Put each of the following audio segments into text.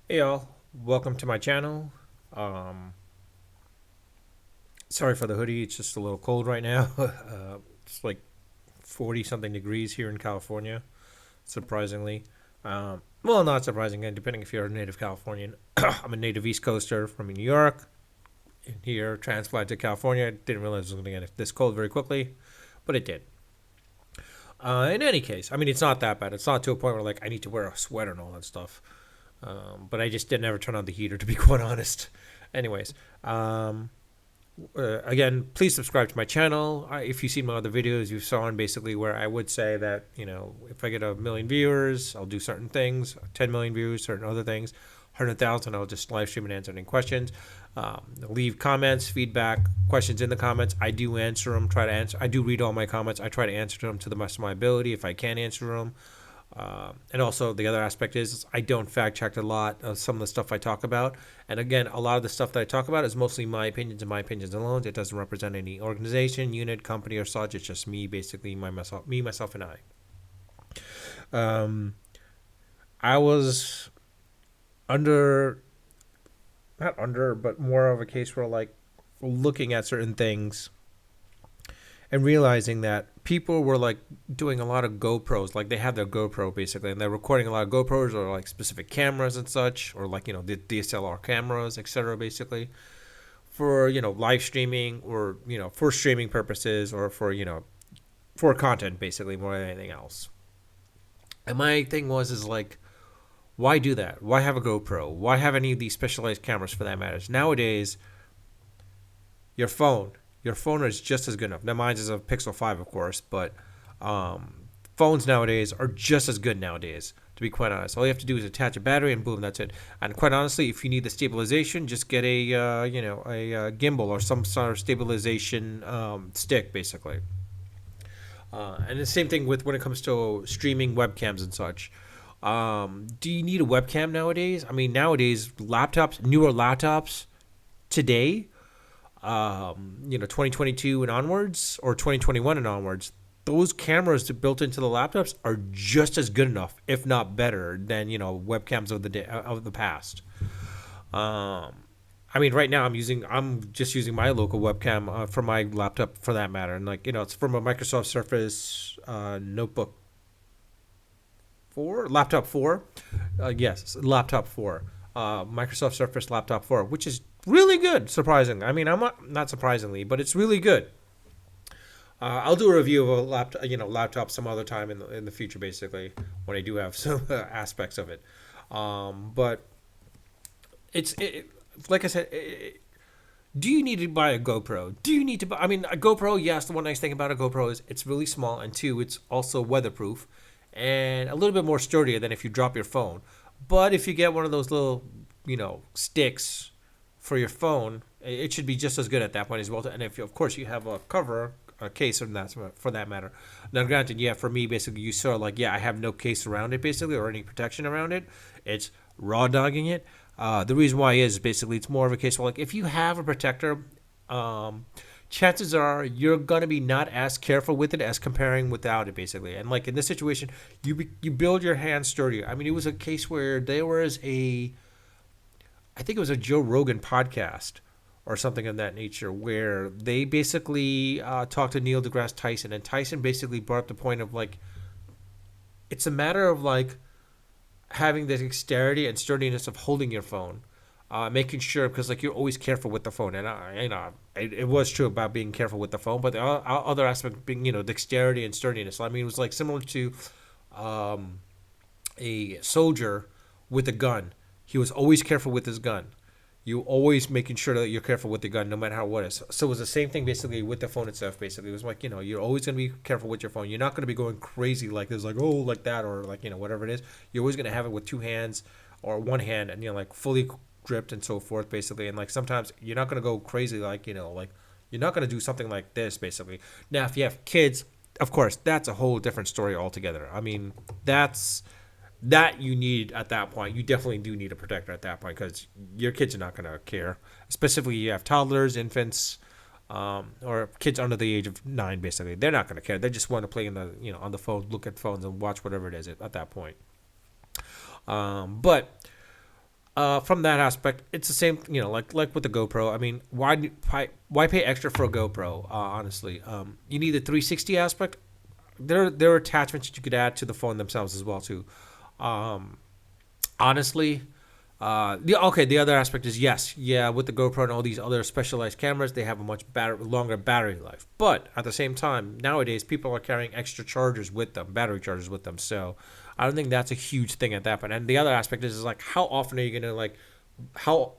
Hey y'all, welcome to my channel. Um, Sorry for the hoodie, it's just a little cold right now. It's like 40 something degrees here in California, surprisingly. Well, not surprisingly, depending if you're a native Californian. I'm a native East Coaster from New York, and here, transplanted to California. Didn't realize it was going to get this cold very quickly, but it did. In any case, I mean, it's not that bad. It's not to a point where, like, I need to wear a sweater and all that stuff. But I just didn't ever turn on the heater, to be quite honest. Anyways, um, again, please subscribe to my channel. If you've seen my other videos, you've saw basically where I would say that, if I get 1 million viewers, I'll do certain things. 10 million views, certain other things. 100,000, I'll just live stream and answer any questions. Leave comments, feedback, questions in the comments. I do answer them. Try to answer. I do read all my comments. I try to answer them to the best of my ability if I can answer them. And also the other aspect is I don't fact check a lot of some of the stuff I talk about. And again, a lot of the stuff that I talk about is mostly my opinions and my opinions alone. It doesn't represent any organization, unit, company, or such. It's just me, basically, myself, and I. Um, I was under, not under, but more of a case where like looking at certain things and realizing that people were like doing a lot of GoPros, like they have their GoPro basically, and they're recording a lot of GoPros or like specific cameras and such, or like the DSLR cameras, etc. Basically for live streaming or for streaming purposes or for for content basically more than anything else. And my thing is like, why do that? Why have a GoPro? Why have any of these specialized cameras for that matters? Nowadays, your phone. Your phone is just as good enough. Now, mine is a Pixel 5, of course, but phones nowadays are just as good nowadays, to be quite honest. All you have to do is attach a battery and boom, that's it. And quite honestly, if you need the stabilization, just get a gimbal or some sort of stabilization stick, basically. And the same thing with when it comes to streaming webcams and such. Do you need a webcam nowadays? I mean, nowadays, newer laptops today 2022 and onwards or 2021 and onwards, those cameras built into the laptops are just as good enough, if not better, than webcams of the past. I mean, right now I'm just using my local webcam for my laptop, for that matter, and like it's from a Microsoft Surface notebook 4, laptop 4. Yes, laptop 4. Microsoft Surface laptop 4, which is really good, surprisingly. I mean, I'm not surprisingly, but it's really good. I'll do a review of a laptop some other time in the future, basically, when I do have some aspects of it. But like I said, do you need to buy a GoPro? Do you need to buy? I mean, a GoPro. Yes, the one nice thing about a GoPro is it's really small, and two, it's also weatherproof and a little bit more sturdier than if you drop your phone. But if you get one of those little, sticks for your phone, it should be just as good at that point as well. And if, of course, you have a cover, a case, or that for that matter. Now, granted, yeah, for me, basically, you saw like, yeah, I have no case around it, basically, or any protection around it. It's raw dogging it. The reason why is basically it's more of a case where like if you have a protector, um, chances are you're gonna be not as careful with it as comparing without it, basically. And like in this situation, you build your hand sturdier. I mean, it was a case where there was I think it was a Joe Rogan podcast or something of that nature, where they basically talked to Neil deGrasse Tyson, and Tyson basically brought up the point of like it's a matter of like having the dexterity and sturdiness of holding your phone, making sure because like you're always careful with the phone, and it was true about being careful with the phone, but the other aspect being dexterity and sturdiness. I mean, it was like similar to um, a soldier with a gun. He was always careful with his gun. You always making sure that you're careful with the gun, no matter how what is. So it was the same thing basically with the phone itself. Basically, it was like you're always gonna be careful with your phone. You're not gonna be going crazy like this, like like that, or like whatever it is. You're always gonna have it with two hands or one hand, and like fully gripped and so forth, basically. And like sometimes you're not gonna go crazy, like like you're not gonna do something like this, basically. Now, if you have kids, of course, that's a whole different story altogether. I mean, that you need at that point. You definitely do need a protector at that point because your kids are not going to care. Specifically, you have toddlers, infants, or kids under the age of 9. Basically, they're not going to care. They just want to play in the on the phone, look at phones, and watch whatever it is at that point. But from that aspect, it's the same. Like with the GoPro. I mean, why pay extra for a GoPro? Honestly, you need the 360 aspect. There are attachments that you could add to the phone themselves as well too. Um, Honestly, the other aspect is yes, yeah, with the GoPro and all these other specialized cameras, they have a much longer battery life. But at the same time, nowadays people are carrying extra chargers with them, battery chargers with them. So I don't think that's a huge thing at that point. And the other aspect is like how often are you gonna how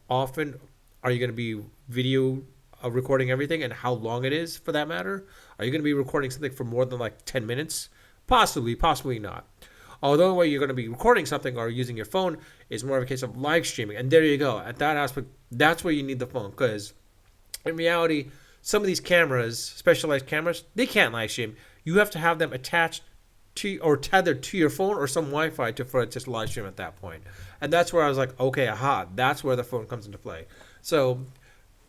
often are you gonna be video recording everything and how long it is for that matter? Are you gonna be recording something for more than like 10 minutes? Possibly, possibly not. Although the way you're going to be recording something or using your phone is more of a case of live streaming. And there you go. At that aspect, that's where you need the phone. Because in reality, some of these cameras, specialized cameras, they can't live stream. You have to have them attached to or tethered to your phone or some Wi-Fi for it to live stream at that point. And that's where I was like, okay, aha, that's where the phone comes into play. So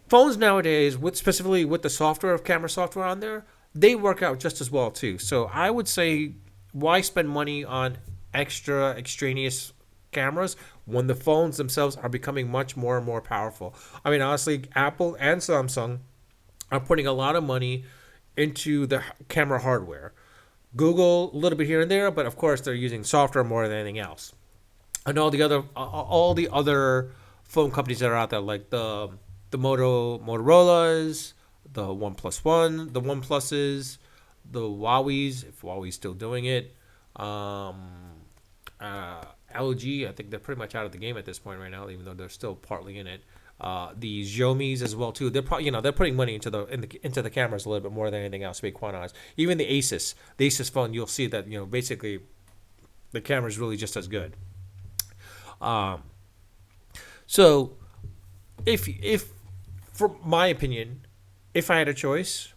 phones nowadays, specifically with the software of camera software on there, they work out just as well too. So I would say, why spend money on extra extraneous cameras when the phones themselves are becoming much more and more powerful? I mean, honestly, Apple and Samsung are putting a lot of money into the camera hardware. Google a little bit here and there, but of course they're using software more than anything else. And all the other phone companies that are out there, like the Motorola's, the OnePlus One, the OnePluses, the Huawei's, if Huawei's still doing it. Um, LG, I think they're pretty much out of the game at this point right now, even though they're still partly in it. The Xiaomi's as well too. They're putting money into the cameras a little bit more than anything else. To be quite honest, even the Asus phone, you'll see that basically the camera is really just as good. Um, so if for my opinion, if I had a choice,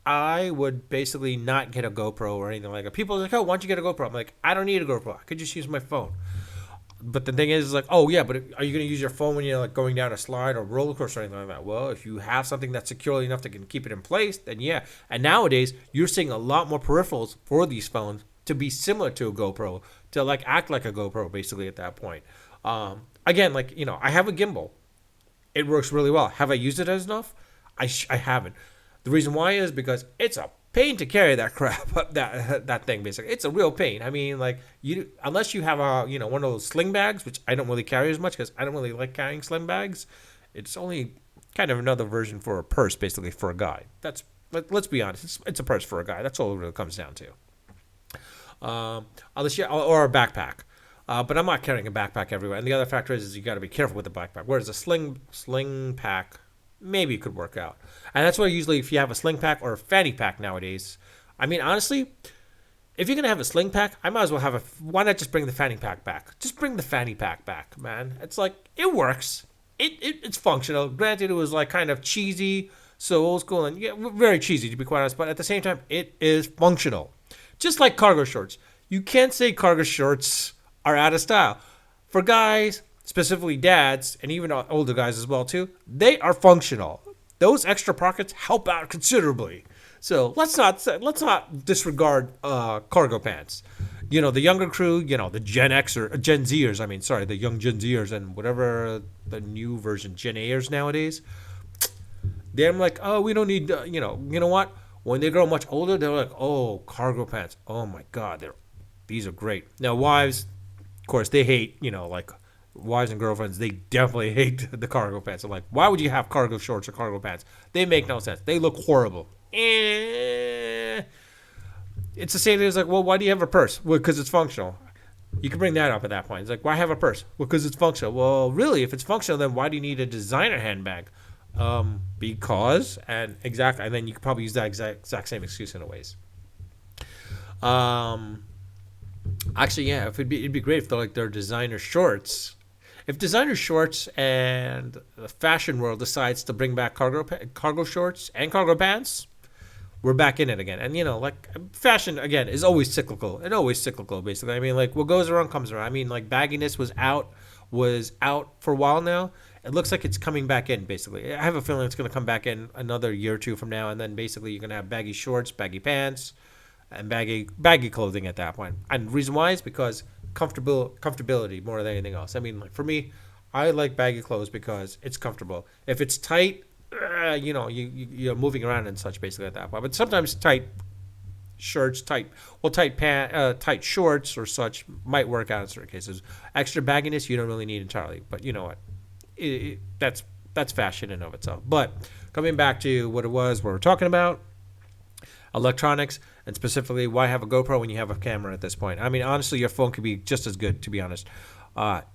I would basically not get a GoPro or anything like that. People are like, oh, why don't you get a GoPro? I'm like, I don't need a GoPro. I could just use my phone. But the thing is like, oh yeah, but are you going to use your phone when you're like going down a slide or roller coaster or anything like that? Well, if you have something that's securely enough that can keep it in place, then yeah. And nowadays, you're seeing a lot more peripherals for these phones to be similar to a GoPro, to like act like a GoPro basically at that point. Again, like I have a gimbal. It works really well. Have I used it as enough? I haven't. The reason why is because it's a pain to carry that crap, that thing basically. It's a real pain. I mean, like unless you have one of those sling bags, which I don't really carry as much because I don't really like carrying sling bags. It's only kind of another version for a purse, basically for a guy. Let's be honest. It's a purse for a guy. That's all it really comes down to. Unless or a backpack. But I'm not carrying a backpack everywhere. And the other factor is you got to be careful with the backpack. Whereas a sling pack, maybe it could work out. And that's why usually if you have a sling pack or a fanny pack nowadays, I mean, honestly, if you're going to have a sling pack, I might as well why not just bring the fanny pack back? Just bring the fanny pack back, man. It's like, it works. It's functional. Granted, it was like kind of cheesy, so old school and yeah, very cheesy to be quite honest, but at the same time, it is functional. Just like cargo shorts. You can't say cargo shorts are out of style. For guys, specifically dads, and even older guys as well too, they are functional. Those extra pockets help out considerably. So let's not disregard cargo pants. The younger crew, the Gen X or Gen Zers. I mean, sorry, the young Gen Zers and whatever the new version Gen A'ers nowadays. They're like, oh, we don't need. You know what? When they grow much older, they're like, oh, cargo pants. Oh my God, these are great. Now wives, of course, they hate. Like wives and girlfriends, they definitely hate the cargo pants. I'm like, why would you have cargo shorts or cargo pants? They make no sense. They look horrible. It's the same thing as like, well, why do you have a purse? Well, because it's functional. You can bring that up at that point. It's like, why have a purse? Well, because it's functional. Well, really, if it's functional, then why do you need a designer handbag? Because, and exactly, and then you could probably use that exact same excuse in a ways. Actually, yeah, if it'd be great if they're designer shorts. If designer shorts and the fashion world decides to bring back cargo shorts and cargo pants, we're back in it again. And like fashion again is always cyclical. It's always cyclical, basically. I mean, like what goes around comes around. I mean, like bagginess was out for a while now. It looks like it's coming back in, basically. I have a feeling it's going to come back in another year or two from now, and then basically you're going to have baggy shorts, baggy pants, and baggy clothing at that point. And the reason why is because comfortability more than anything else. I mean, like for me, I like baggy clothes because it's comfortable. If it's tight, you're moving around and such basically at that point. But sometimes tight shirts, tight shorts or such might work out in certain cases. Extra bagginess you don't really need entirely, but you know what? That's fashion in and of itself. But coming back to what we're talking about, electronics, and specifically why have a GoPro when you have a camera at this point. I mean, honestly, your phone could be just as good, to be honest.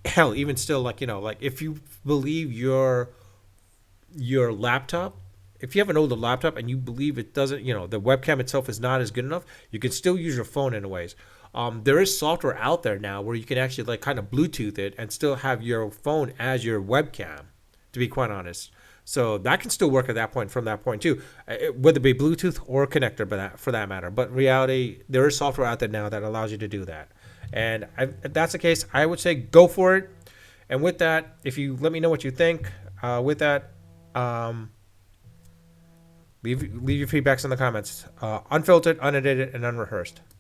Hell, even still, like if you believe your laptop, if you have an older laptop and you believe it doesn't, the webcam itself is not as good enough, you can still use your phone in a ways. There is software out there now where you can actually like kind of Bluetooth it and still have your phone as your webcam, to be quite honest. So that can still work at that point, from that point too, whether it be Bluetooth or connector, for that matter. But in reality, there is software out there now that allows you to do that. And if that's the case, I would say go for it. And with that, if you let me know what you think, with that, leave your feedbacks in the comments. Unfiltered, unedited, and unrehearsed.